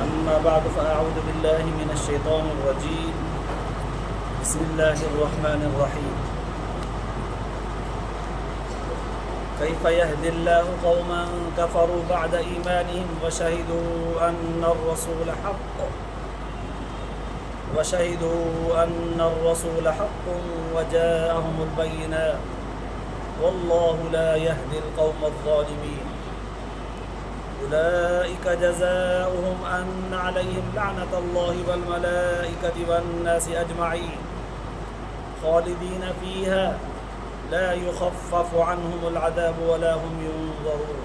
अम्मा बाद फ़अऊज़ु बिल्लाहि मिनश्शैतानिर रजीम बिस्मिल्लाहिर रहमानिर रहीम कैफ़ यहदिल्लाहु क़ौमन कफ़रू बअद ईमानिहिम वशहिदू अन्नर रसूल हक़्क़ुन वजाअहुमुल बय्यिनात वल्लाहु ला यहदिल क़ौमज़ ज़ालिमीन उलाइका जज़ाउहुम अन्न अलैहिम लअनतुल्लाहि वल मलाइकति वन नासि अजमईन खालिदीन फ़ीहा ला युख़फ़फ़ु अन्हुमुल अज़ाबु वला हुम युनज़रून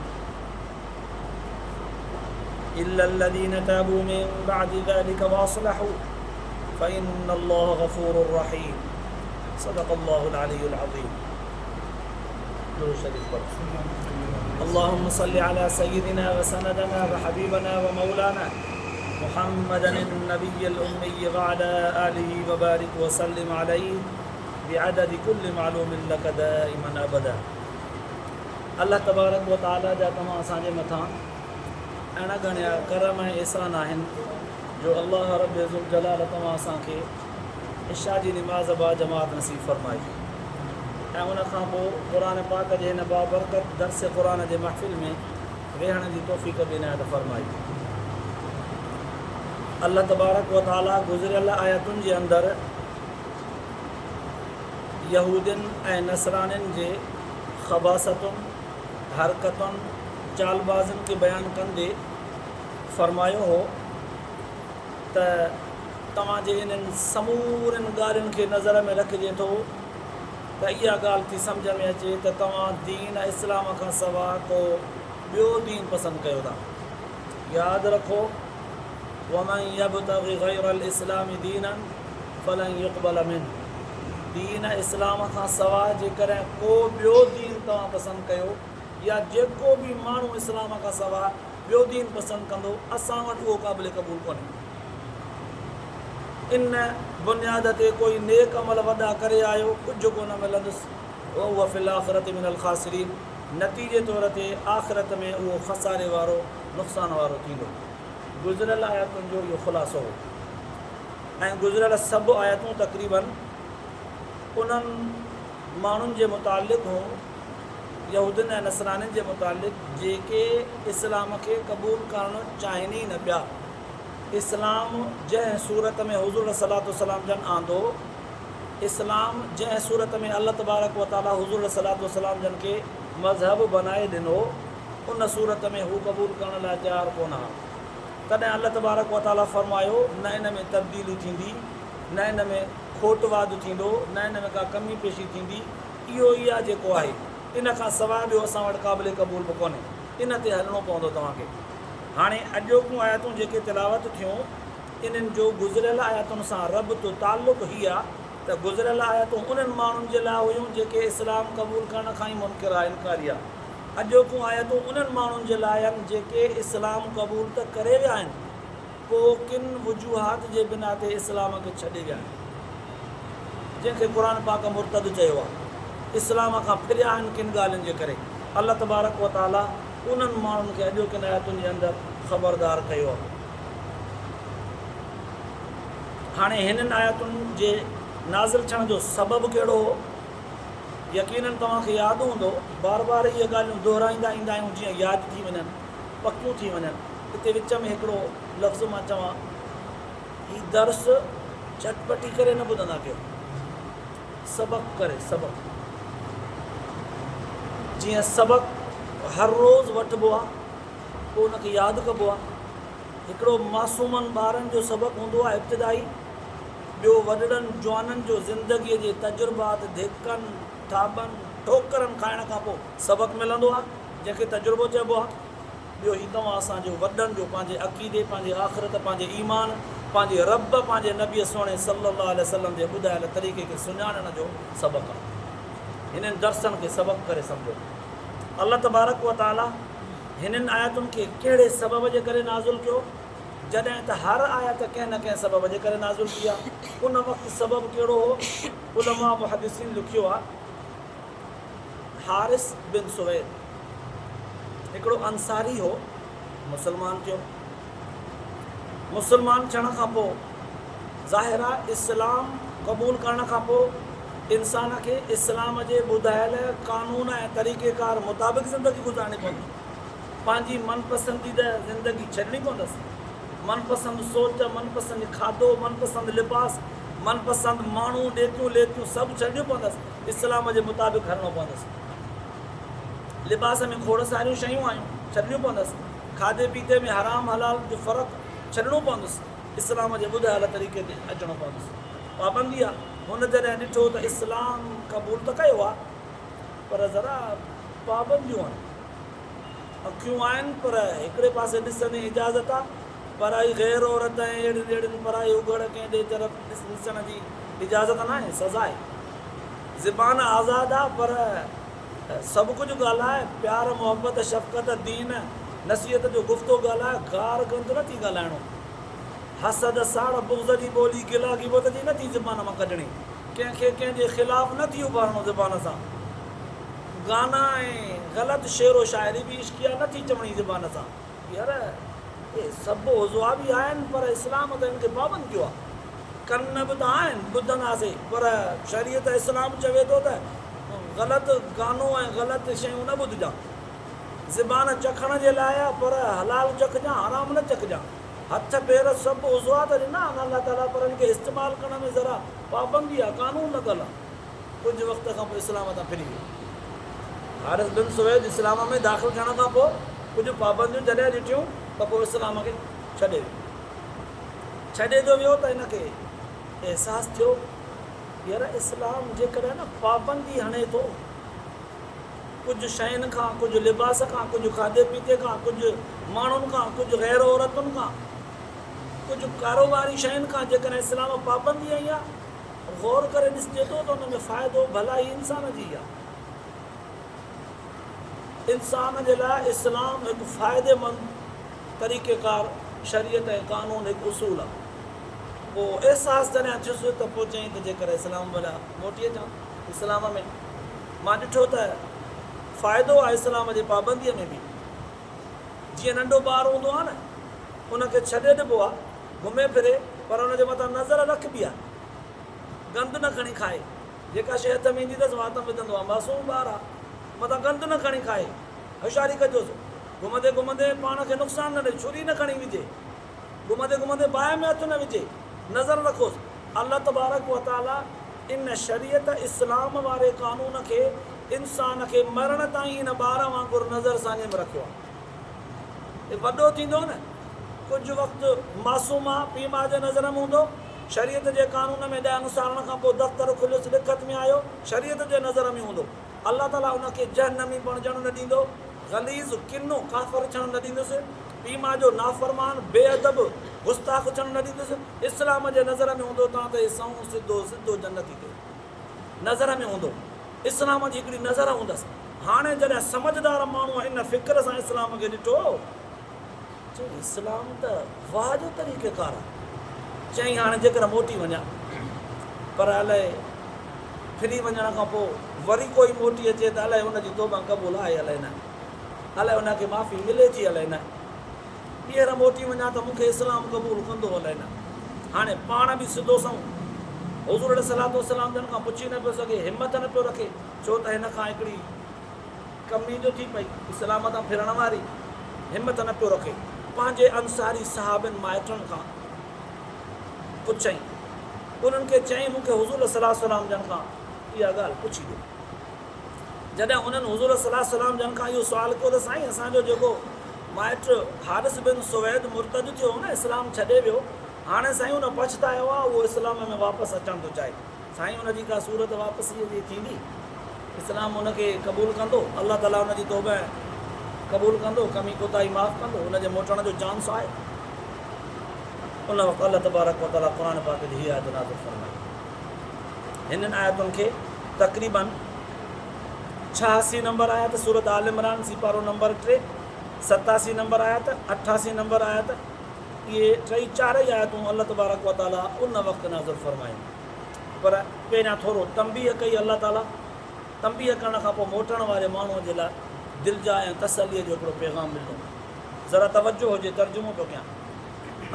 इल्लल्लज़ीन ताबू मिन बअदि ज़ालिका वअस्लहू फ़इन्नल्लाहा गफ़ूरुर रहीम सदक़ल्लाहुल अलियुल अज़ीम। अल्लाहुम्मा सल्लि अला सय्यिदिना व सनदना व हबीबना व मौलाना मुहम्मदन नबिय्यिल उम्मी व अला आलिहि व बारिक व सल्लिम अलैहि बिअददि कुल्लि मालूमिन लक दाइमन अबदा। अल्लाह तबारक व तआला जा तमाम असांजे मथां अहिड़ा घणा करम ऐं एहसान आहिनि जो अल्लाह रब्बुल इज़्ज़त जलाल तमाम असांखे इशा जी निमाज़ बा जमात नसीब फरमाई ऐं उन खां पोइ क़ुरान पाक जे हिन बाबरकत दर्स क़ुरान जे महफ़िल में वेहण जी तौफ़ीक़ बि इनायत फरमाई। अल्लाह तबारक व तआला गुज़िरियल आयतुनि जे अंदरि यहूदियुनि ऐं नसरानियुनि जे ख़बासतुनि हरकतुनि चालबाज़ियुनि खे बयानु कंदे फ़रमायो हो त तव्हांजे इन्हनि समूरनि ॻाल्हियुनि खे नज़र में रखिजे थो त इहा ॻाल्हि थी सम्झ में अचे त तव्हां दीन इस्लाम खां सवाइ को ॿियो दीन पसंदि कयो था। यादि रखो वमन यब्तग़ि गैरल इस्लामी दीनन फलन युक़बल मिन्हु। दीन इस्लाम खां सवाइ जेकॾहिं को ॿियो दीन तव्हां पसंदि कयो या जेको बि माण्हू इस्लाम खां सवाइ ॿियो दीन पसंदि कंदो असां वटि उहो क़ाबिल क़बूल कोन्हे। इन बुनियाद ते कोई नेक अमल वॾा करे आयो कुझु कोन मिलंदुसि उहो फिल आख़िरति मिनल ख़ासिरीन। नतीजे तौर ते आख़िरत में उहो खसारे वारो नुक़सान वारो थींदो। गुज़िरियल आयतुनि जो इहो ख़ुलासो हो ऐं गुज़िरियल सभु आयतूं तक़रीबन उन्हनि माण्हुनि जे मुतालिक़ हुओ यहूदियुनि ऐं नसरानियुनि जे मुतालिक़ जेके इस्लाम खे क़बूल करणु चाहिनि ई न पिया। इस्लाम जंहिं सूरत में हुज़ूर सल्लल्लाहु अलैहि वसल्लम जन आंदो इस्लाम जंहिं सूरत में अल्लाह तबारक व तआला हुज़ूर सल्लल्लाहु अलैहि वसल्लम जन खे मज़हब बनाए ॾिनो उन सूरत में हू क़बूल करण लाइ तयारु कोन हुआ। तॾहिं अल्लाह तबारक व तआला फ़रमायो न इन में तब्दीली थींदी न इन में खोटवाद थींदो न इन में का कमी पेशी थींदी। इहो ई आहे जेको आहे इन खां सवाइ ॿियो असां वटि क़ाबिल क़बूल बि कोन्हे। इन ते हलिणो पवंदो तव्हांखे। हाणे अॼोकियूं आयतूं जेके तिलावत थियूं इन्हनि जो गुज़िरियल आयतुनि सां रब्तो ताल्लुक़ ही आहे त गुज़िरियल आयतूं उन्हनि माण्हुनि जे लाइ हुयूं जेके इस्लाम क़बूल करण खां ई मुनकिर आहे इनकारी आहे। अॼोकियूं आयतूं उन्हनि माण्हुनि जे लाइ आहिनि जेके इस्लाम क़बूल त करे विया आहिनि पोइ किन वजूहात जे बिना ते इस्लाम खे छॾे विया आहिनि जंहिंखे क़ुरान पाक मुर्तद चयो आहे। इस्लाम खां फिरिया आहिनि किन ॻाल्हियुनि जे करे। अल्लाह तबारक व तआला उन्हनि माण्हुनि खे अॼोकिन आयतुनि जे अंदरि ख़बरदार कयो आहे। हाणे हिननि आयतुनि जे नाज़िल थियण जो सबबु कहिड़ो हो यकीनन तव्हांखे यादि हूंदो। बार बार इहे ॻाल्हियूं दोहिराईंदा ईंदा आहियूं जीअं यादि थी वञनि पकियूं थी वञनि। हिते विच में हिकिड़ो लफ़्ज़ मां चवां हीउ दर्स चटपटी करे न ॿुधंदा कयो सबक़ु करे सबक़ु जीअं सबक़ु हर रोज़ु वठिबो आहे पोइ उनखे यादि कबो आहे। हिकिड़ो मासूमनि ॿारनि जो सबक़ु हूंदो आहे इब्तिदाई। ॿियो वॾड़नि जवाननि जो ज़िंदगीअ जे तजुर्बात धिकनि थाबनि ठोकरनि खाइण खां पोइ सबक़ु मिलंदो आहे जंहिंखे तजुर्बो चइबो आहे। ॿियो ही तव्हां असांजो वॾनि जो पंहिंजे अक़ीदे पंहिंजे आख़िरत पंहिंजे ईमान पंहिंजे रब पंहिंजे नबीअ सोणे सल्लल्लाहु अलैहि वसल्लम जे ॿुधायल तरीक़े खे सुञाणण जो सबक़ु आहे। हिननि दर्सनि खे सबक़ु करे सम्झो। अल्लाह तबारक व तआला हिननि आयतुनि खे कहिड़े सबब जे करे नाज़िल कयो जॾहिं त हर आयत कंहिं न कंहिं सबब जे करे नाज़िल थी आहे। उन वक़्तु सबबु कहिड़ो हो उलमा मुहद्दिसीन लिखियो आहे हारिस बिन सुवैद हिकिड़ो अंसारी हो मुसलमान थियो मुसलमान थियण खां पोइ ज़ाहिर आहे इस्लाम क़बूल करण खां पोइ इंसान खे इस्लाम जे ॿुधायल कानून ऐं तरीक़ेकार मुताबिक़ ज़िंदगी गुज़ारणी पवंदी। पंहिंजी मनपसंदीदा ज़िंदगी छॾणी पवंदसि। मनपसंदि सोच, मनपसंदि खाधो, मनपसंदि लिबास, मनपसंदि माण्हू, ॾेतियूं लेतियूं सभु छॾणियूं पवंदसि। इस्लाम जे मुताबिक़ हलणो पवंदसि। लिबास में खोड़ सारियूं शयूं आहियूं, छॾणियूं पवंदसि। खाधे पीते में हराम हलाल जो फ़र्क़ु छॾणो पवंदुसि। इस्लाम जे ॿुधायल तरीक़े ते अचणो पवंदुसि। पाबंदी आहे। हुन जॾहिं ॾिठो त इस्लाम क़बूल त कयो आहे, पर ज़रा पाबंदियूं आहिनि। अखियूं आहिनि पर हिकिड़े पासे ॾिसण जी इजाज़त आहे, पराई गैर औरत ऐं अहिड़ियुनि अहिड़ियुनि पराई उघड़ कंहिं ॿिए तरफ़ ॾिसण जी इजाज़त न आहे, सज़ा आहे। ज़बान आज़ादु आहे पर सभु कुझु ॻाल्हाए, प्यार मुहबत शफ़क़त दीन नसीहत जो गुफ़्तो ॻाल्हाए, गार गंद न थी ॻाल्हाइणो। हसद साड़ बुग़्ज़ जी ॿोली गिला ग़ीबत जी न थी ज़बान मां कढणी। कंहिंखे कंहिंजे ख़िलाफ़ु न थी उभारणो ज़बान सां। गाना ऐं ग़लति शेरो शाइरी बि इश्किया न थी चवणी ज़बान सां। यार हे सभु उज़वा बि आहिनि पर इस्लाम त हिनखे पाबंद कयो आहे। कन बि त आहिनि, ॿुधंदासीं, पर शरीयत इस्लाम चवे थो त ग़लति गानो ऐं ग़लति शयूं न ॿुधजां। ज़बान चखण जे लाइ आहे पर हलाल चखजां, हराम न चखजां। हथ पेर सभु उज़वा त ॾिना अलाह ताला, पर हिनखे इस्तेमालु करण में ज़रा पाबंदी आहे, कानून लॻल आहे। कुझु वक़्त खां पोइ इस्लाम तां फिरी वियो। हारिस बिन सुवैद इस्लाम में दाख़िल थियण खां पोइ कुझु पाबंदियूं जॾहिं ॾिठियूं त पोइ इस्लाम खे छॾे जो वियो त हिनखे अहसासु थियो यार इस्लाम जेकॾहिं न पाबंदी हणे थो कुझु शयुनि खां, कुझु लिबास खां, कुझु खाधे पीते खां, कुझु माण्हुनि खां, कुझु गैर औरतुनि खां, कुझु कारोबारी शयुनि खां, जेकॾहिं इस्लाम पाबंदी आई आहे, गौर करे ॾिसजे थो त हुन में फ़ाइदो भलाई इंसान जी आहे। इंसान जे लाइ इस्लाम हिकु फ़ाइदेमंद तरीक़ेकार शरीयत ऐं कानून हिकु उसूल आहे। पोइ अहसासु जॾहिं थियुसि त पोइ चई त जेकर इस्लाम भला मोटी अचां इस्लाम में। मां ॾिठो त फ़ाइदो आहे इस्लाम जे पाबंदीअ में बि। जीअं नंढो ॿारु हूंदो आहे न, उनखे छॾे ॾिबो आहे, घुमे फिरे, पर हुनजे मथां नज़र रखबी आहे, गंद न खणी खाए। जेका शइ हथ में ईंदी अथसि वात में विझंदो आहे। मासूम ॿारु आहे, मथां गंद न खणी खाए, होशियारी कजोसि। घुमंदे घुमंदे पाण खे नुक़सानु न ॾे, छुरी न खणी विझे, घुमंदे घुमंदे बाहि में हथु न विझे, नज़र रखोसि। अल्लाह तबारक व तआला इन शरीयत इस्लाम वारे कानून खे इंसान खे मरण ताईं इन ॿार वांगुरु नज़र साञे में रखियो आहे। हे वॾो थींदो न, कुझु वक़्तु मासूम आहे, पीउ माउ जे नज़र में हूंदो, शरीयत जे कानून में ॾह अनुसारण खां पोइ दफ़्तर खुलियोसि, लिखत में आयो, शरीयत जे नज़र में हूंदो। अल्लाह ताला हुनखे जहन्नमी बणजण न ॾींदो, ग़लीज़ किनो काफ़िर थियणु न ॾींदुसि, पीउ माउ जो नाफ़रमान बेअदब गुस्ताख़ थियणु न ॾींदुसि। इस्लाम जे नज़र में हूंदो तव्हां त सऊं सिधो सिधो जन्नती थियो, नज़र में हूंदो। इस्लाम जी हिकिड़ी नज़र हूंदसि। हाणे जॾहिं सम्झदार माण्हू इन फ़िक्र सां इस्लाम खे ॾिठो, चई इस्लाम त वाह जो तरीक़ेकार आहे। चई हाणे जेकर मोटी वञा, पर अलाए फिरी वञण खां पोइ वरी कोई मोटी अचे त अलाए हुनजी तौबा क़बूल आहे अलाए न, अलाए हुनखे माफ़ी मिले थी अलाए न, ॿीहर मोटी वञा त मूंखे इस्लाम क़बूल कंदो अलाए न। हाणे पाण बि सिधो सऊं हुज़ूर सलातो वसलाम जन खां पुछी न पियो सघे, हिमत न पियो रखे, छो त हिन खां हिकिड़ी कमी जो थी पई इस्लाम तां फिरण वारी, हिमत न पियो रखे। पंहिंजे अंसारी साहबनि माइटनि खां पुछई, उन्हनि खे चई मूंखे हुज़ूर सलातो वसलाम जन खां इहा ॻाल्हि पुछी ॾियो। जॾहिं उन्हनि हुज़ूर सलातो वसलाम जन खां इहो सुवालु कयो त साईं असांजो जेको माइट हारिस बिन सुवैद मुर्तद थियो न, इस्लाम छॾे वियो, हाणे साईं हुन पछतायो आहे, उहो इस्लाम में वापसि अचणु थो चाहे। साईं हुनजी का सूरत वापसीअ जी थींदी, इस्लाम हुनखे क़बूल कंदो, अल्लाह ताला हुनजी तौबा क़बूल कंदो, कमी कोताही माफ़ कंदो, हुनजे मोटण जो चांस आहे। उन वक़्तु अल्लाह तबारक व तआला क़ुर पाक जी हीअ आयत नाज़िल फ़रमाई। हिननि आयतुनि खे तक़रीबन 86 नंबर आयत सूरत आल इमरान सिपारो नंबर 3, 87 नंबर आयत, 88 नंबर आयत, इहे टई चारई आयतूं अल्लाह तबारक व तआला उन वक़्तु नाज़िल फ़रमायूं। पर पहिरियां थोरो तंबीह कई अल्लाह ताला। तंबीह करण खां पोइ मोटण वारे माण्हूअ जे लाइ दिलि जा ऐं तसलीअ जो हिकिड़ो पैगाम मिलंदो। ज़रा तवजो हुजे, तर्जुमो पियो कयां।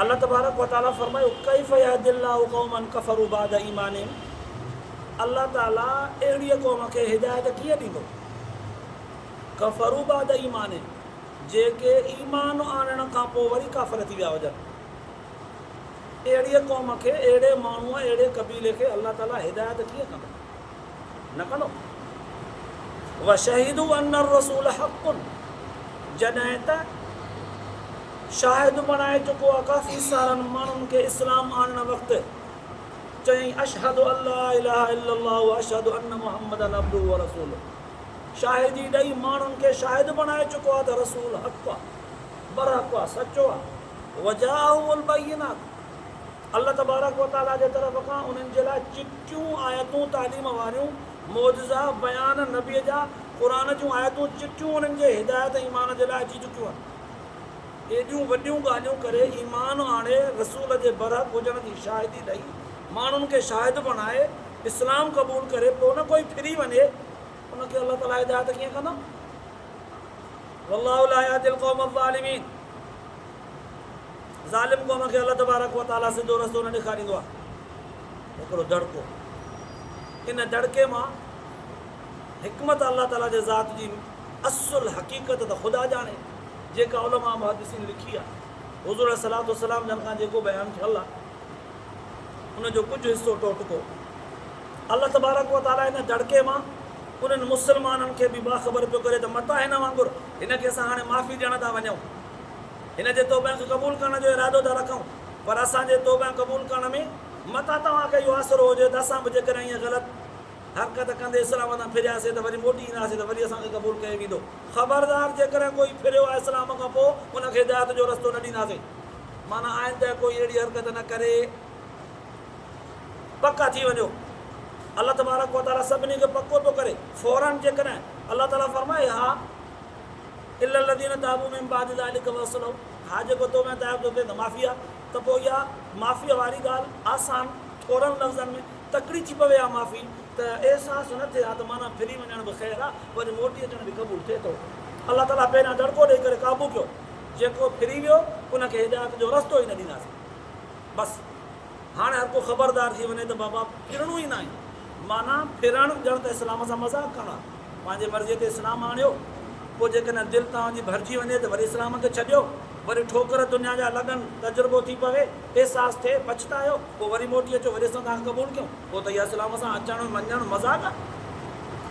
अल्लाह तबारक व तआला फरमायो कैफ़ यहदिल्लाहु क़ौमन कफ़रू बअद ईमानिहिम, अल्लाह ताला अहिड़ी क़ौम खे हिदायत कीअं ॾींदो, कफ़रू बअद ईमानिहिम, जेके ईमान आणण खां पोइ वरी काफ़िर थी विया हुजनि। अहिड़ी क़ौम खे, अहिड़े माण्हूअ, अहिड़े क़बीले खे अल्लाह ताला हिदायत कीअं कंदो, न कंदो। व शहीदू अन्न रसूल हक़ुन, जॾहिं त शाहिद बणाए चुको आहे काफ़ी सारनि माण्हुनि खे इस्लाम आणण वक़्तु, चई अशहदु अल्ला इलाहा इल्लल्लाह व अशहदु अन्न मुहम्मदन अब्दुहु व रसूलुहु, शाहिदी ॾेई माण्हुनि खे शाहिद बणाए चुको आहे त रसूल हक़ आहे, बरहक़ आहे, सचो आहे। वजाहुल बय्यिनात, अल्लाह तबारक व तआला जे तरफ़ खां उन्हनि जे लाइ चिटियूं आयतूं तालीम वारियूं, मौजज़ा बयान नबीअ जा, क़ुरान जूं आयतूं चिटियूं उन्हनि जे हिदायत ईमान जे लाइ अची चुकियूं आहिनि। एॾियूं वॾियूं ॻाल्हियूं करे ईमान आणे रसूल जे बरहक़ हुजण जी शाहिदी ॾेई माण्हुनि खे शाहिद बणाए इस्लाम क़बूल करे पोइ न कोई फिरी वञे, उनखे अल्लाह ताला हिदायत कीअं कंदो। वल्लाहु ला यहदिल क़ौम अज़्ज़ालिमीन, ज़ालिम क़ौम खे अल्लाह तबारक व तआला सिधो रस्तो न ॾेखारींदो आहे। हिकिड़ो दड़को, इन दड़के मां हिकमत अल्लाह ताला जे ज़ात जी असुल हक़ीक़त त ख़ुदा ॼाणे, जेका उलमा मुहद्दिसीन लिखी आहे। हुज़ूर सलातो सलाम जन खां जेको बयानु थियल आहे उनजो कुझु हिसो टोटको अल्लाह तबारक व तआला इन दड़के मां उन्हनि मुस्लमाननि खे बि बाख़बर पियो करे त मता हिन वांगुरु हिनखे असां हाणे माफ़ी ॾियण था वञूं, हिन जे तौबे खे क़बूल करण जो इरादो था रखूं, पर असांजे तौबे क़बूल करण में मता तव्हांखे इहो आसिरो हुजे त असां बि जेकॾहिं ईअं ग़लति हरकत कंदे इस्लाम तां फिरियासीं त वरी मोटी ईंदासीं त वरी असांखे क़बूल कयो वेंदो। ख़बरदार, जेकॾहिं कोई फिरियो आहे इस्लाम खां पोइ उनखे हिदायत जो रस्तो न ॾींदासीं। माना आइंदा कोई अहिड़ी हरकत न करे, पका थी वञो। अल्लाह तबारक व तआला सभिनी खे पको थो करे। फ़ौरन जेकॾहिं अल्लाह ताला फरमाए हा इल्ला लज़ीन ताबू मिन बाद ज़ालिका व असलहू, हा जेको तो में ताब थो थिए त माफ़ी आहे, त पोइ इहा माफ़ीअ वारी ॻाल्हि आसान थोरनि लफ़्ज़नि में तकड़ी थी पवे आहे माफ़ी, त अहसासु न थिए हा त माना फिरी वञण बि ख़ैरु आहे, वरी मोटी अचण बि क़बूल थिए थो। अल्लाह ताला पहिरियां दड़को ॾेई करे क़ाबू कयो, जेको फिरी वियो उनखे हिदायत जो रस्तो ई न ॾींदासीं। बसि हाणे हर को ख़बरदार थी वञे त बाबा फिरणो ई न आहे। माना फिरणु ॼण त इस्लाम सां मज़ाक़ करणु आहे। पंहिंजे मर्ज़ीअ ते इस्लाम आणियो, पोइ जेकॾहिं दिलि तव्हांजी भरिजी वञे त वरी इस्लाम खे छॾियो, वरी ठोकर दुनिया जा लॻनि, तजुर्बो थी पवे, अहसासु थिए, पछतायो, पोइ वरी मोटी अचो, वरी असां तव्हांखे क़बूल कयूं, पोइ त इहा इस्लाम सां अचणु वञणु मज़ाक़ आहे।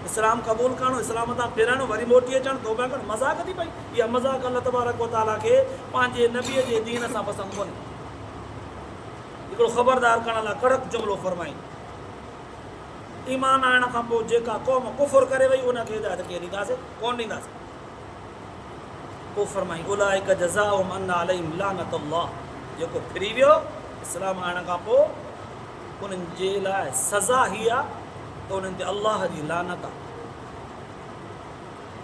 इस्लाम क़बूल करणु, इस्लाम तां फिरणु, वरी मोटी अचणु, तौबा करणु, मज़ाक़ थी पई। इहा मज़ाक़ अल्लाह तबारक व तआला खे पंहिंजे नबीअ जे दीन सां पसंदि कोन्हे। हिकिड़ो ख़बरदार करण लाइ कड़क जुमिलो फरमाई, ईमान आणण खां पोइ जेका क़ौम कुफ़ुर करे वई उनखे हिदायत कीअं ॾींदासीं, कोन ॾींदासीं। पोइ फरमाई उलाइका जज़ाउहुम अन्न अलैहिम लानतुल्लाह, जेको फिरी वियो इस्लाम आणण खां पोइ उन्हनि जे लाइ सज़ा हीअ आहे त उन्हनि ते अल्लाह जी लानत आहे,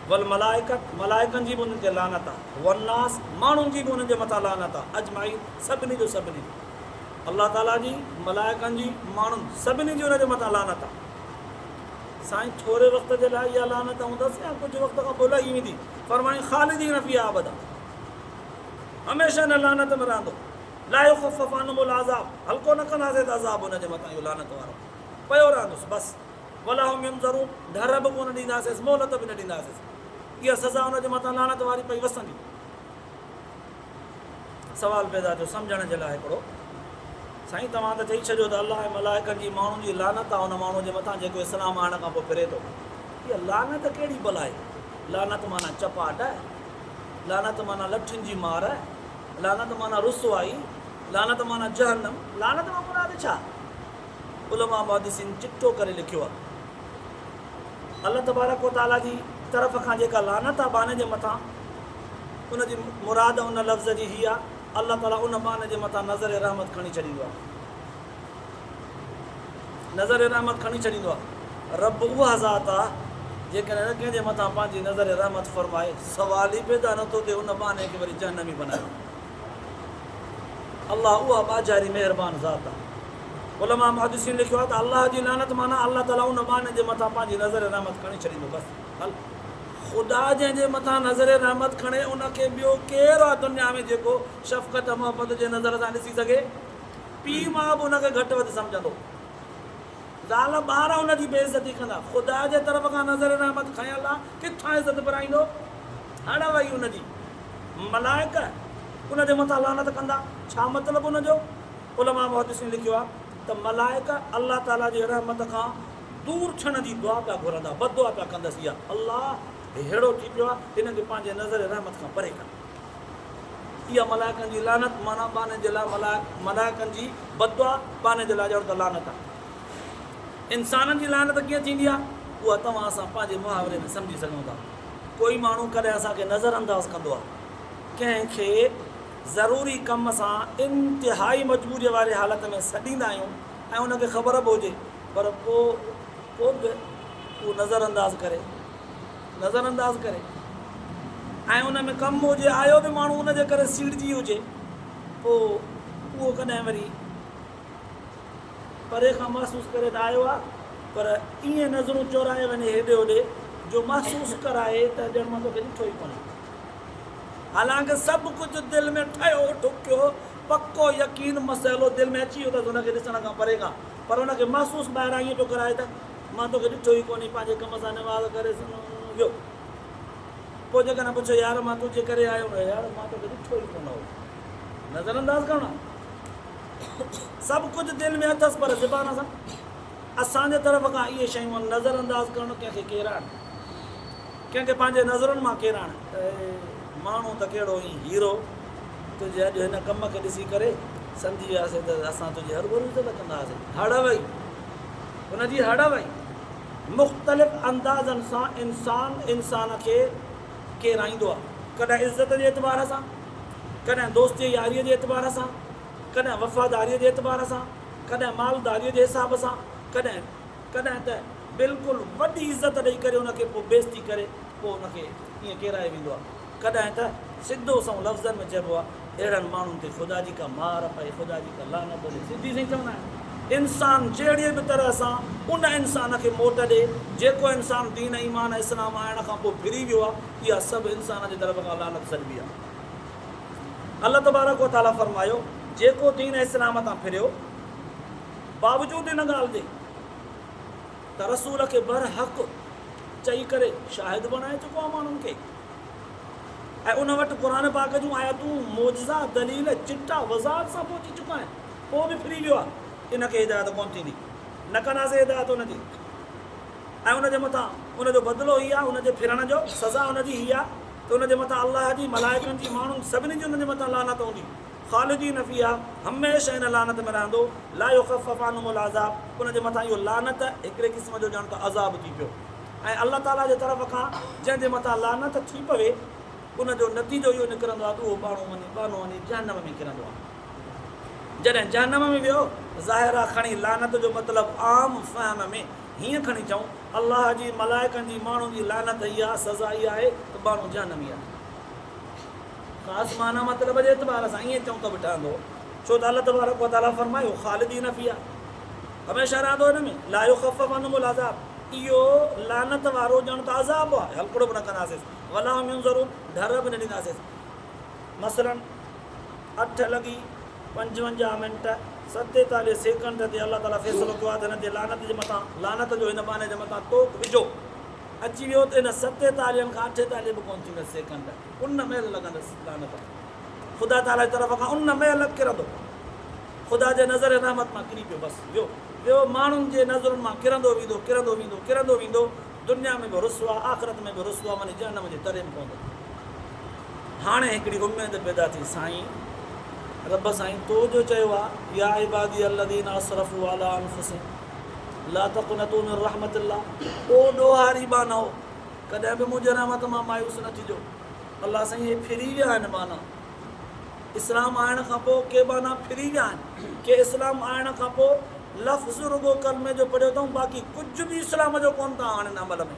वल मलाइकत, मलाइकनि जी बि उन्हनि ते लानत आहे, वन्नास, माण्हुनि जी बि उन्हनि जे मथां लानत आहे, अजमाइन, सभिनी जो सभिनी, अल्लाह ताला जी, मलाइकनि जी, माण्हुनि सभिनी जी उनजे मथां लानत आहे। साईं थोरे वक़्त जे लाइ इहा लानत हूंदसि या कुझु वक़्त खां पोइ लही वेंदी। फरमाई ख़ालिदीन फ़ीहा अबदा, हमेशह न लानत में रहंदो। ला युख़फ़फ़ अन्हुमुल अज़ाब, हल्को न कंदासीं त अज़ाब हुनजे मथां इहो लानत वारो पियो रहंदुसि बसि। वला हुम युनज़रून, डर बि कोन ॾींदासीं, मोहलत बि न ॾींदासीं, इहा सज़ा हुनजे मथां लानत वारी पई वसंदी। सवाल पैदा थियो सम्झण जे लाइ हिकिड़ो, साईं तव्हां त चई छॾियो त अलाह ऐं मलाइकनि जी, माण्हुनि जी लानत आहे उन माण्हू जे मथां जेको इस्लाम आणण खां पोइ फिरे थो। इहा लानत कहिड़ी भला आहे? लानत माना चपाट आहे, लानत माना लठियुनि जी मार आहे, लानत माना रुसवाई, लानत माना जहन्नम, लानत मां मुराद छा? उलमा मुहद्दिसीन चिट्ठो करे लिखियो आहे, अल्लाह तबारक व तआला जी तरफ़ खां जेका लानत आहे बाने जे मथां, उनजी मुराद उन लफ़्ज़ जी हीअ आहे, अल्लाह ताला उन बाने जे मथां नज़र रहमत खणी छॾींदो आहे, नज़र रहमत खणी छॾींदो आहे। रब उहा ज़ात आहे जेकॾहिं कंहिंजे मथां पंहिंजी नज़र रहमत फरमाए, सवाल ई पैदा नथो थिए उन बाने खे वरी जहन्नमी बनायो। अल्लाह उहा बाजारी महिरबानी ज़ात आहे। उलमा मुहद्दिसीन लिखियो आहे त अल्लाह जी लानत माना अल्लाह ताला उन बाने जे मथां पंहिंजी नज़र रहमत खणी छॾींदो, बसि हल ख़ुदा जंहिंजे मथां नज़र रहमत खणे उनखे ॿियो केरु आहे दुनिया में जेको शफ़क़त मोहब्बत जे नज़र सां ॾिसी सघे? पीउ माउ बि उनखे घटि वधि सम्झंदो, ज़ाल ॿार उनजी बेइज़ती कंदा। ख़ुदा जे तरफ़ खां नज़र रहमत खयल आहे, किथां इज़त कराईंदो? हड़ वई उनजी। मलाइक उनजे मथां लानत कंदा, छा मतिलबु उनजो? उलमा मुहद्दिसीन लिखियो आहे त मलाइक अल्लाह ताला जी रहमत खां दूर थियण जी दुआ पिया घुरंदा, बदुआ पिया कंदसि। इहा अल्लाह अहिड़ो थी पियो आहे, हिनखे पंहिंजे नज़र रहमत खां परे कर। इहा मलाइकनि जी लानत माना बाने जे लाइ मलाइकनि जी बदुआ, बाने जे लाइ ॼण त लानत आहे। इंसाननि जी लानत कीअं थींदी आहे उहा तव्हां असां पंहिंजे मुहावरे में सम्झी सघूं था। कोई माण्हू कॾहिं असांखे नज़र अंदाज़ कंदो आहे, कंहिंखे ज़रूरी कम सां इंतिहाई मजबूरीअ वारे हालत में सॾींदा आहियूं ऐं उनखे ख़बर बि हुजे, पर पोइ बि उहो नज़र अंदाज़ करे ऐं उन में कमु हुजे, आयो बि माण्हू उनजे करे सीड़जी हुजे, पोइ उहो कॾहिं वरी परे खां महसूसु करे त आयो आहे, पर ईअं नज़रूं चोराए वञे हेॾे होॾे जो महसूसु कराए त ॼण मां तोखे ॾिठो ई कोन्हे। हालांकि सभु कुझु दिलि में ठहियो ठुकियो पको यकीन मसइलो दिलि में अची वियो अथसि उनखे ॾिसण खां परे खां, पर उनखे महसूसु ॿाहिरां ईअं पियो कराए त मां तोखे ॾिठो ई कोन्हे, पंहिंजे कम सां निवाज़ करे वियो। पोइ जेकॾहिं पुछो यार मां तुंहिंजे करे आयो न, यार मां तोखे ॾिठो ई कोन हो। नज़र अंदाज़ करणु सभु कुझु दिलि में अथसि, पर ज़ुबान सां असांजे तरफ़ खां इहे शयूं नज़र अंदाज़ करणु कंहिंखे केरु आणे, कंहिंखे पंहिंजे नज़रुनि मां केरु आणे। माण्हू त कहिड़ो ई हीरो, तुंहिंजे अॼु हिन कम खे ॾिसी करे सम्झी वियासीं त असां तुंहिंजी हर भरू इज़त कंदा हुआसीं। हड़ वई हुनजी, हड़ वई। मुख़्तलिफ़ अंदाज़नि सां इंसान खे केराईंदो आहे, कॾहिं इज़त जे एतबार सां, कॾहिं दोस्ती यारीअ जे एतबार सां, कॾहिं वफ़ादारीअ जे एतबार सां, कॾहिं मालदारीअ जे हिसाब सां, कॾहिं त बिल्कुलु वॾी इज़त ॾेई करे उनखे पोइ बेइज़ती करे पोइ उनखे ईअं केराए वेंदो आहे। कॾहिं त सिधो सं लफ़्ज़नि में चइबो आहे अहिड़नि माण्हुनि ते ख़ुदा जी का मार पए, ख़ुदा जी का लानत हुजे, सिधी सही चवंदा आहिनि। इंसान जहिड़ीअ बि तरह सां उन इंसान खे मोट ॾे जेको इंसान दीन ईमान इस्लाम आइण खां पोइ फिरी वियो आहे, इहा सभु इंसान जे तरफ़ खां लानत सॾिबी आहे। अल्लाह तबारक व तआला फरमायो जेको दीन इस्लाम तां फिरियो बावजूदि इन ॻाल्हि जे त रसूल खे बरहक़ चई करे शाहिद बणाए चुको आहे माण्हुनि खे, ऐं उन वटि क़ुर पाक जूं आयतूं मौजज़ा दलील चिटा वज़ाहत सां पहुची चुका आहिनि, पोइ बि फिरी वियो आहे, इनखे हिदायत कोन थींदी, न कंदासीं हिदायत हुनजी। ऐं उनजे मथां उनजो बदिलो ई आहे, उनजे फिरण जो सज़ा उनजी हीअ आहे त उनजे मथां अलाह जी मलाइकनि जी माण्हुनि सभिनी जी उनजे मथां लानत हूंदी, ख़ालिदीन फ़ीहा, हमेशह इन लानत में रहंदो, ला युख़फ़फ़ अन्हुमुल अज़ाब, उनजे मथां इहो लानत हिकिड़े क़िस्म जो ॼण त अज़ाब थी पियो। ऐं अल्लाह ताला जे तरफ़ खां जंहिंजे मथां लानत थी पवे उनजो नतीजो इहो निकिरंदो आहे त उहो बानो वञी जहन्नम में किरंदो आहे। जॾहिं जहन्नम में वियो ज़ाहिर आहे खणी लानत जो मतिलबु आम फ़हम में हीअं खणी चऊं अल्लाह जी मलाइकनि जी माण्हुनि जी लानत इहा सज़ा इहा आहे त बानो जहन्नमी आहे। ख़ासि माना मतिलब जे एतबार सां ईअं चऊं त बि ठहंदो, छो त अल्लाह तबारक व तआला फरमायो ख़ालिदीन फ़ीहा, हमेशह रहंदो हिन में, ला युख़फ़फ़ अन्हुमुल अज़ाब, इहो लानत वारो ॼण त अज़ाब आहे, हलकड़ो बि न कंदासीं, वला हम युनज़रून, डर बि न ॾींदासीं। मसलन 8:55 ते अल्लाह ताला फ़ैसिलो कयो आहे त हिन जे लानत जे मथां, लानत जो हिन बाने जे मथां तोक विझो, अची वियो त हिन 47 खां 48 बि कोन थींदसि सेकंड, उन महिल लॻंदसि लानत ख़ुदा ताला जी तरफ़ खां, उन महिल किरंदो, ख़ुदा जे नज़र रहमत मां किरी पियो, बसि वियो माण्हुनि जे नज़रुनि मां किरंदो वेंदो, दुनिया में बि रुसवा, आख़िरत में बि रुसवा, वञी जहन्नम जे तरे में पवंदो। हाणे हिकिड़ी उमेद पैदा थी, साईं रब साईं तो जो चयो आहे या इबादी अल्लज़ीना असरफ़ू अला अनफुसिहिम ला तक़नतू मिन रहमतिल्लाह, ओ ॾोहारी बाना हो, कॾहिं बि मुंहिंजे रहमत मां मायूस न थिजो। अल्लाह साईं हे फिरी विया आहिनि बाना, इस्लाम आइण खां पोइ के बाना फिरी विया आहिनि, के इस्लाम आइण खां पोइ लफ़्ज़ रुगो कलमे जो पढ़ियो अथऊं, बाक़ी कुझु बि इस्लाम जो कोन था आणनि अमल में,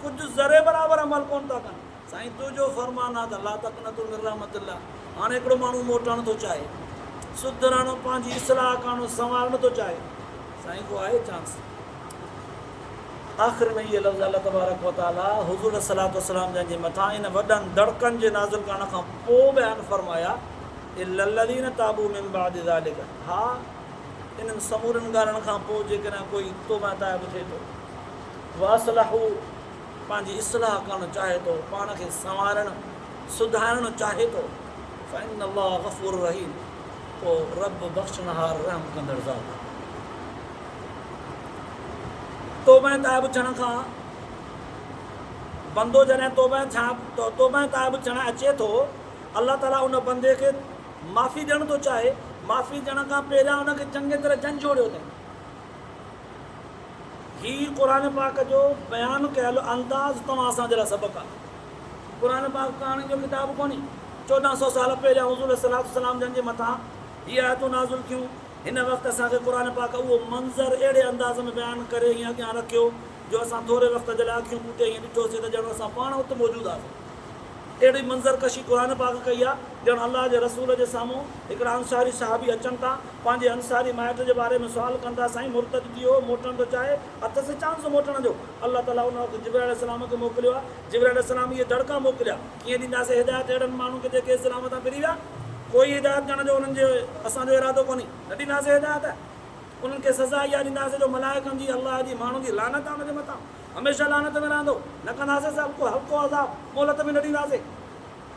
कुझु ज़रे बराबरि अमल कोन था कनि। साईं तुंहिंजो फ़रमान आहे त ला तक़नतू मिन रहमतिल्लाह। हाणे हिकिड़ो माण्हू मोटणु थो चाहे, सुधरणो, पंहिंजी इस्लाह करणो, संवारणु थो चाहे, साईं को आहे चांस, आख़िर में ये लफ़्ज़ अल्लाह तबारक व तआला हुज़ूर सल्लल्लाहु अलैहि वसल्लम जंहिंजे मथां इन वॾनि दड़कनि जे नाज़िल करण खां पोइ बयानु फरमाया इल्लल्लज़ीन ताबू मिन बादि ज़ालिक। हा, इन्हनि समूरनि ॻाल्हियुनि खां पोइ जेकॾहिं कोई तौबा ताइब थिए थो, वासलहू पंहिंजी इस्लाह करणु चाहे थो, पाण खे संवारणु सुधारणु चाहे थो, फ़इन्नल्लाह गफ़ूर रहीम, पोइ रब बख़्शनहार रहम कंदड़ ज़ात। तौबा ताइब थियण खां बंदो जॾहिं तौबा ताइब थियणु अचे थो, अल्लाह ताला उन बंदे खे माफ़ी ॾियणु थो चाहे। माफ़ी ॾियण खां पहिरियां उनखे चङी तरह झंझोड़ियो अथई। हीउ क़ुर पाक जो बयानु कयल अंदाज़ तव्हां असांजे लाइ सबक़ु आहे। क़ुर पाक कहाणी जो किताबु कोन्हे। 1400 साल पहिरियां हुज़ूर सल्लल्लाहु अलैहि वसल्लम जंहिंजे मथां हीअ आयतूं नाज़िल थियूं, हिन वक़्तु असांखे क़ुर पाक उहो मंज़र अहिड़े अंदाज़ में बयानु करे हीअं अॻियां रखियो जो असां थोरे वक़्त जे लाइ अखियूं ॿूटे हीअं ॾिठोसीं त ॼण असां पाण उते मौजूदु आहियूं। अहिड़ी मंज़र कशी क़ुर पाक कई आहे ॼण अलाह जे रसूल जे साम्हूं हिकिड़ा अंसारी साहबी अचनि था, पंहिंजे अंसारी माइट जे बारे में सुवाल कनि था, साईं मुर्तद थी वियो, मोटणु थो चाहे, हथ से चांस मोटण जो। अल्लाह ताला उन वक़्तु जिब्राइल अलैहिस्सलाम खे मोकिलियो आहे। जिब्राइल अलैहिस्सलाम इहे दड़का मोकिलिया, कीअं ॾींदासीं हिदायत अहिड़नि माण्हुनि खे जेके इस्लाम तां फिरी विया। कोई हिदायत ॾियण जो उन्हनि जो असांजो इरादो कोन्हे, न ॾींदासीं हिदायत। उन्हनि खे सज़ा इहा ॾींदासीं जो मलाइकनि जी अलाह जी माण्हुनि जी लानत आहे उनजे मथां, हमेशह लानत में रहंदो, न कंदासीं सभु को हल्को अज़ाब मोहलत में न ॾींदासीं।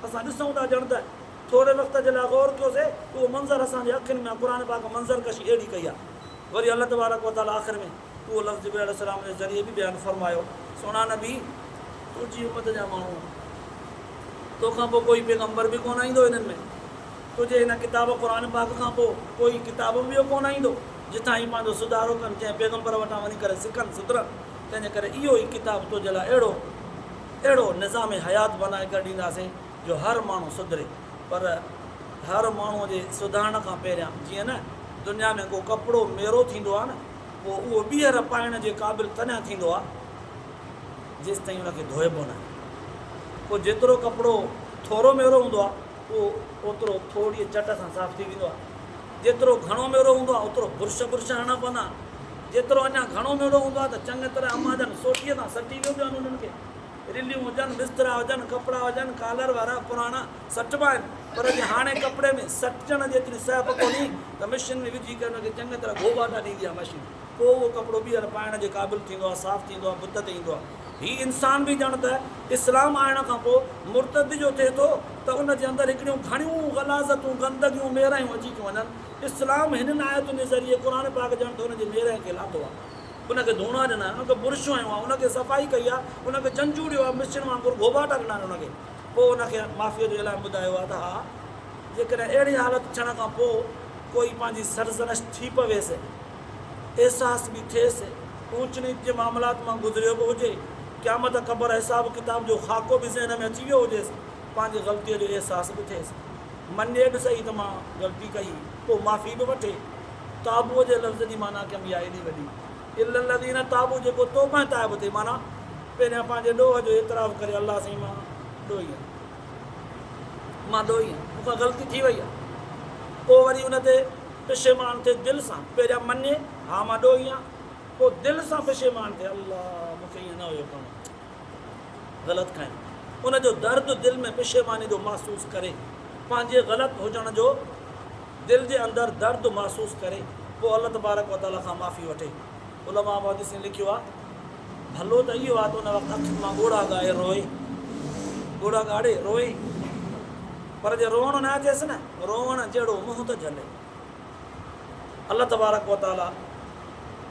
असां ॾिसूं था ॼण त थोरे वक़्त जे लाइ गौर कयोसीं, उहो मंज़र असांजे अखियुनि में क़ुर पाक मंज़र कशी अहिड़ी कई आहे। वरी अल्लाह तबारक व तआला आख़िर में उहो लफ़्ज़ जिब्राइल अलैहिस्सलाम जे ज़रिए बि बयानु फरमायो, सोना नबी तुंहिंजी उमत जा माण्हू, तोखां पोइ कोई पैगंबर बि कोन ईंदो हिननि में, तुंहिंजे हिन किताब क़ुर पाक खां पोइ कोई किताब ॿियो कोन ईंदो जितां ई पंहिंजो सुधारो कनि, जंहिं पैगंबर वटां वञी करे सिखनि सुधरनि। तंहिंजे करे इहो ई किताबु तुंहिंजे लाइ अहिड़ो निज़ाम हयात बनाए करे ॾींदासीं जो हर माण्हू सुधरे। पर हर माण्हूअ जे सुधारण खां पहिरियां जीअं न दुनिया में को कपिड़ो मेरो थींदो आहे न, पोइ उहो ॿीहर पाइण जे क़ाबिल तॾहिं थींदो आहे जेसि ताईं उनखे धोइबो न। पोइ जेतिरो कपिड़ो थोरो मेरो हूंदो आहे उहो ओतिरो थोरी चट सां साफ़ु थी वेंदो आहे। जेतिरो घणो मेरो हूंदो आहे ओतिरो बुर्श हणणा पवंदा। जेतिरो अञा घणो मेरो हूंदो आहे त चङी तरह अमा जन सोटीअ सां सटी वियो आहिनि उन्हनि खे। रिलियूं हुजनि, बिस्तरा हुजनि, कपिड़ा हुजनि, कॉलर वारा पुराणा सटबा आहिनि, पर जे हाणे कपिड़े में सटजण जेतिरी सहप कोन्हे त मशीन में विझी करे हुनखे चङी तरह गोबाटा ॾींदी आहे मशीन, पोइ उहो कपिड़ो ॿीहर पाइण जे क़ाबिल थींदो आहे, साफ़ु थींदो आहे, बुत ते ईंदो आहे। हीउ इंसान बि ॼण त इस्लाम आणण खां पोइ मुर्तद जो थिए थो त उनजे अंदरि हिकिड़ियूं घणियूं ग़लाज़तूं गंदगियूं मेरायूं अची थियूं वञनि। इस्लाम हिननि आयतुनि जे ज़रिए क़ुर पाक ॼण त हुनजे मेराए खे लाथो आहे, उनखे धोणा ॾिना, उनखे बुर्शूं आयूं आहे, उनखे सफ़ाई कई आहे, उनखे झंझूड़ियो आहे, मिशिन वांगुरु गोबाटा ॾिना आहिनि उनखे। पोइ उनखे माफ़ीअ जो ऐलान ॿुधायो आहे त हा जेकॾहिं अहिड़ी हालति थियण खां पोइ कोई पंहिंजी सरज़नश थी पवेसि, अहसास बि थिएसि, ऊच नीच जे मामलात मां गुज़रियो बि हुजे, क़यामत क़बर हिसाब किताब जो ख़ाको बि ज़हन में अची वियो हुजेसि, पंहिंजी ग़लतीअ जो अहसास बि थिएसि, मञे बि सही त मां ग़लती कई, पोइ माफ़ी बि वठे। ताबूअ जे लफ़्ज़ जी माना कंहिं आहे एॾी वॾी, इल्लल्लज़ीन ताबू जेको तौबा ताइब थिए, माना पहिरियां पंहिंजे ॾोह जो एतिराफ़ करे अलाह साईं मां ॾोही आहियां, मूंखां ग़लती थी वई आहे। पोइ वरी उन ते पेशेमान थिए दिलि सां, पहिरियां मञे हा मां ॾोही आहियां, पोइ दिलि सां पेशेमान थिए अलाह मूंखे ईअं न हुयो करिणो, ग़लति खाइणु, उनजो दर्द दिलि में पेशेमानी जो महसूसु करे, पंहिंजे ग़लति हुजण जो दिलि जे अंदरि दर्द महसूसु करे, पोइ अल्लाह तबारक व तआला खां माफ़ी वठे। उलमा मुहद्दिसीन लिखियो आहे भलो त इहो आहे त उन वक़्तु अखियुनि मां ॻोड़ा ॻाए रोए, ॻोड़ा ॻाड़े रोए, पर जे रोअणु न अचेसि न, रोअण जहिड़ो मुंहुं त झले। अल्लाह तबारक व तआला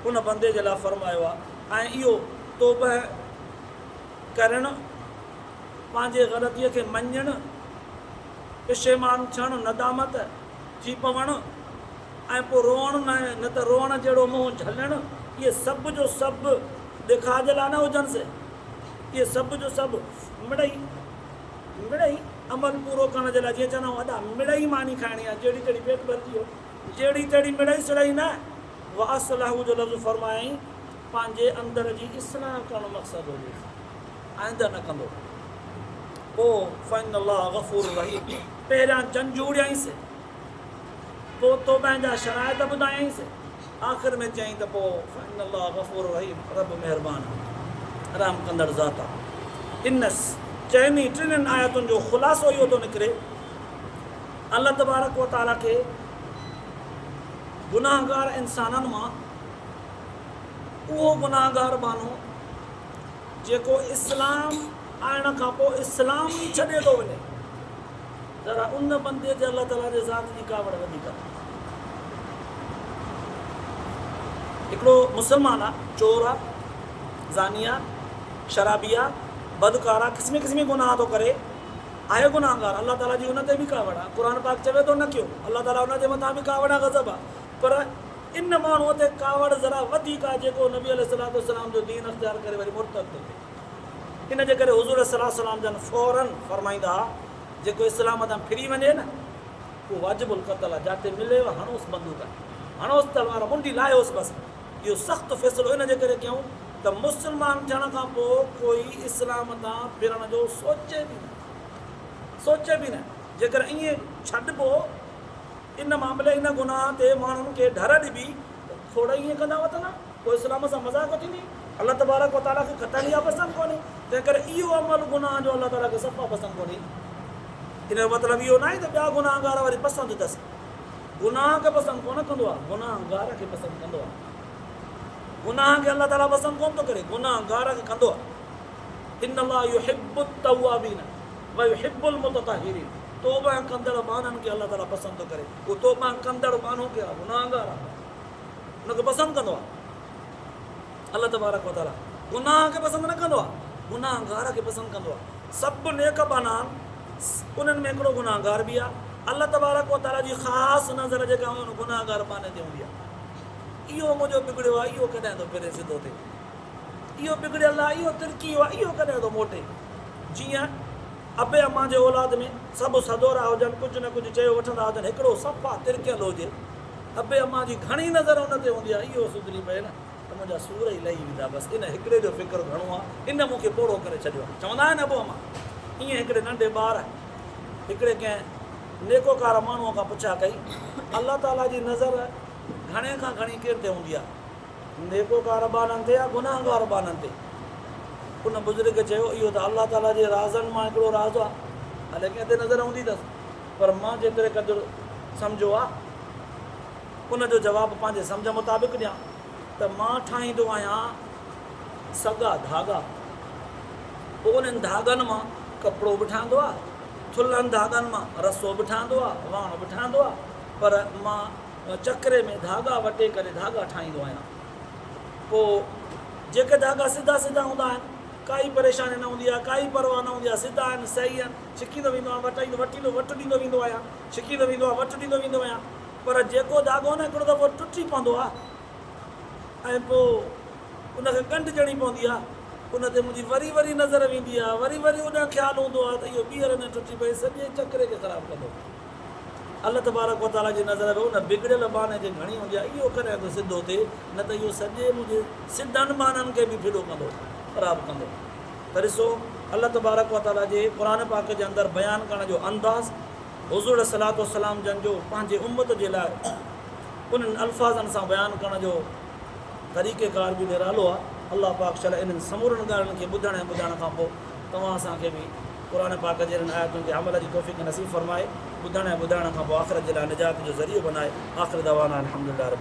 उन बंदे जे लाइ फरमायो आहे। ऐं इहो तौबा करणु, पंहिंजे ग़लतीअ खे मञणु, पेशेमान थियणु, नदामत थी पवणु, ऐं पोइ रोअणु न त रोअण जहिड़ो मुंहुं झलणु, इहे सभु जो सभु ॾेखार जे लाइ न हुजनि से, इहे सभु जो सभु मिड़ई अमल पूरो करण जे लाइ। जीअं चवंदा आहियूं अॾा मिड़ई मानी खाइणी आहे, जहिड़ी तहिड़ी पेट भरिजी वियो, जहिड़ी तहिड़ी मिड़ई सिड़ई न, वासलहू जो लफ़्ज़ फरमायईं पंहिंजे अंदर जी इस्लाह करणु मक़सदु हुजे, आइंदा न कंदो। पोइ फ़इन्नल्लाह गफ़ूर रहीम, पहिरियां झंझूड़ियईंसि, पोइ तौबा जा शराइत ॿुधायईंसि, आख़िर में चयईं त पोइ फ़इन्नल्लाह गफ़ूर रहीम, रब महिरबानी। रहम कंदड़ ज़ात आहे। इन चइनी टिनि आयतुनि जो ख़ुलासो इहो थो निकिरे अल्लाह तबारक व तआला खे गुनाहगार इंसाननि मां उहो गुनाहगार माण्हू जेको इस्लाम आइण खां पोइ इस्लाम ई छॾे थो वञे, जरा उन बंदे जे अल्लाह ताला जे ज़ात जी कावड़ वधीक आहे। हिकिड़ो मुस्लमान आहे, चोर आहे, ज़ानी आहे, शराबी आहे, बदकार आहे, क़िस्म क़िस्मी गुनाह थो करे, आहे गुनाहगार, अल्लाह ताला जी उन ते बि कावड़ आहे। क़ुर पाक चवे थो न कयो, अल्लाह ताला उन जे मथां बि कावड़ आहे, गज़ब आहे। पर इन माण्हूअ ते कावड़ ज़रा वधीक आहे जेको नबी अलैहिस्सलाम जो दीन अख़्तियार करे वरी मुर्तद थो थिए। इन जे करे हुज़ूर सल्लल्लाहु जन फ़ौरन फरमाईंदा हुआ जेको इस्लाम तां फिरी वञे न उहो वाजिबुल क़त्ल आहे, जिते मिलेव हणोसि बंदूक, हणोसि तलवार, मुंडी लाहियोसि बसि। इहो सख़्तु फ़ैसिलो इन जे करे कयूं त मुस्लमान थियण खां पोइ कोई इस्लाम तां फिरण जो सोचे बि न। जेकर ईअं छॾिबो इन मामले इन गुनाह ते माण्हुनि खे ढर ॾिबी थोरा ईअं कंदा वठ न, पोइ इस्लाम सां मज़ाक़ थींदी। अल्लाह तबारक व तआला खे क़तल इहा पसंदि कोन्हे, तंहिं करे इहो अमल गुनाह जो अल्लाह ताला खे सफ़ा पसंदि कोन्हे। इन जो मतिलबु इहो न आहे त ॿिया गुनाहगार वरी पसंदि अथसि, गुनाह खे पसंदि कोन कंदो आहे, गुनाहगार खे पसंदि कंदो आहे। गुनाह खे अल्लाह ताला पसंदि कोन थो करे, गुनाहगार खे कंदो आहे। इन्नल्लाह युहिब्बु तव्वाबीन व युहिब्बुल मुततहिरीन, तौबा कंदड़ माण्हुनि खे अल्लाह ताला पसंदि थो करे। उहो तौबा कंदड़ माण्हू खे आहे, गुनाहगार आहे, हुनखे पसंदि कंदो आहे। अल्लाह तबारक व तआला गुनाह खे पसंदि न कंदो आहे, गुनाहगार खे पसंदि कंदो आहे। सभु नेक बाना उन्हनि में हिकिड़ो गुनाहगार बि आहे। अल्लाह तबारक व तआला जी ख़ासि नज़र जेका हुन गुनाहगार बाने ते हूंदी आहे। इहो मुंहिंजो बिगड़ियो आहे, इहो कॾहिं थो फिरे सिधो थिए, इहो बिगड़ियल आहे, इहो तिरकी वियो आहे, इहो कॾहिं थो मोटे। जीअं अबे अम्मा जे औलाद में सभु सदोरा हुजनि, कुझु न कुझु चयो वठंदा हुजनि, हिकिड़ो सफ़ा तिरकियल हुजे, अबे अम्मा जी घणी नज़र हुन ते हूंदी आहे, इहो सुधरी पए न त मुंहिंजा सूर ई लही वेंदा। बसि इन हिकिड़े जो फ़िक्रु घणो आहे, इन मूंखे पोड़ो करे छॾियो आहे। चवंदा आहिनि अबो अम्मा, ईअं हिकिड़े नंढे ॿार हिकिड़े कंहिं नेकोकार माण्हूअ खां पुछा कई, अल्लाह ताला जी नज़र घणे खां घणी केर ते हूंदी आहे, नेकोकार ॿारनि ते या गुनाहगार ॿारनि ते? उन बुज़ुर्ग चयो इहो त अल्लाह ताला जे राज़नि मां हिकिड़ो राज़ आहे, हले कंहिं ते नज़र हूंदी अथसि, पर मां जेतिरे क़दुरु सम्झो आहे उनजो जवाबु पंहिंजे सम्झ मुताबिक़ ॾियां त मां ठाहींदो आहियां सॻा धागा, पोइ उन्हनि धागनि मां कपिड़ो बि ठहंदो आहे, थुल्हनि धागनि मां रसो बि ठहंदो आहे, वाण बि ठहंदो आहे, पर मां चक्रे में धागा वटे करे धागा ठाहींदो आहियां। पोइ जेके धागा सिधा सिधा हूंदा आहिनि, काई परेशानी न हूंदी आहे, काई परवाह न हूंदी आहे, सिधा आहिनि, सही आहिनि, छिकींदो वेंदो आहियां, वटु ॾींदो वेंदो आहियां, छिकींदो वेंदो आहे, वटु ॾींदो वेंदो आहियां। पर जेको धागो न हिकिड़ो दफ़ो टुटी पवंदो आहे ऐं पोइ उनखे गंढ ॼणी पवंदी आहे, उन ते मुंहिंजी वरी वरी नज़र वेंदी आहे, वरी वरी उन ख़्यालु हूंदो आहे त इहो ॿीहर न टुटी पए, सॼे चक्रे खे ख़राबु कंदो। अल्लाह तबारक व तआला जी नज़र में उन बिगड़ियल बाने जे घणी हूंदी आहे, इहो कॾहिं थो सिधो थिए, न त इहो सॼे मुंहिंजे सिधनि बाननि खे बि फिरो कंदो, ख़राबु कंदो। त ॾिसो अल्लाह तबारक व तआला जे क़ुर पाक जे अंदरि बयानु करण जो अंदाज़ हुज़ूर सलातो सलाम जन जो पंहिंजे उम्मत जे लाइ उन्हनि अल्फाज़नि सां बयानु करण जो तरीक़ेकार बि निरालो आहे। अल्लाह पाक शल इन्हनि समूरनि ॻाल्हियुनि खे ॿुधण ऐं ॿुधाइण खां पोइ तव्हां असांखे बि क़ुर पाक जे हिननि आयतुनि ते अमल जी तौफ़ीक़ नसीब फ़रमाए, ॿुधण ऐं ॿुधाइण खां पोइ आख़िरत जे लाइ निजात जो ज़रियो बनाए। आख़िर दवाना अल्हम्दुलिल्लाह।